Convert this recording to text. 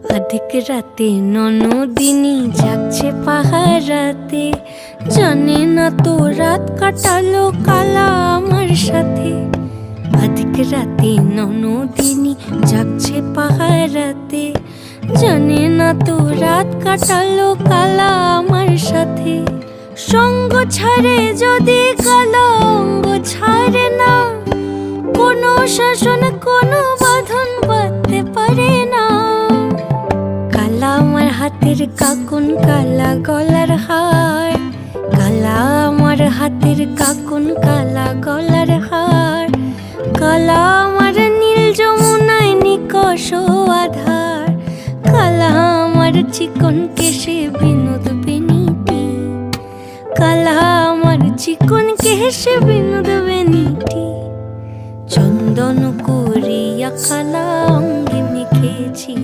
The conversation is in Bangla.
अधिक राते ननदिनी जागছে পাহারাতে, জানে না তো রাত কাটালো কালা আমার সাথে। अधिक রাতে ননদিনী जागছে পাহারাতে, জানে না তো রাত কাটালো কালা আমার সাথে। সঙ্গ ছাড়ে যদি কালা অঙ্গ ছাড়ে না, কোনো শাসন কোনো বাঁধন বাঁধতে পারে না। কালা আমার হাতের কাকুন কালা গলার হার, কালা আমার হাতের কাকুন কালা গলার হার। কালা আমার নীল যমুনায় নিকষ আধার, কালা আমার চিকন কেশে বিনোদ বেনিটি, কালা আমার চিকন কেশে বিনোদ বেনিটি। চন্দন করিয়া কালা অঙ্গে মেখেছি।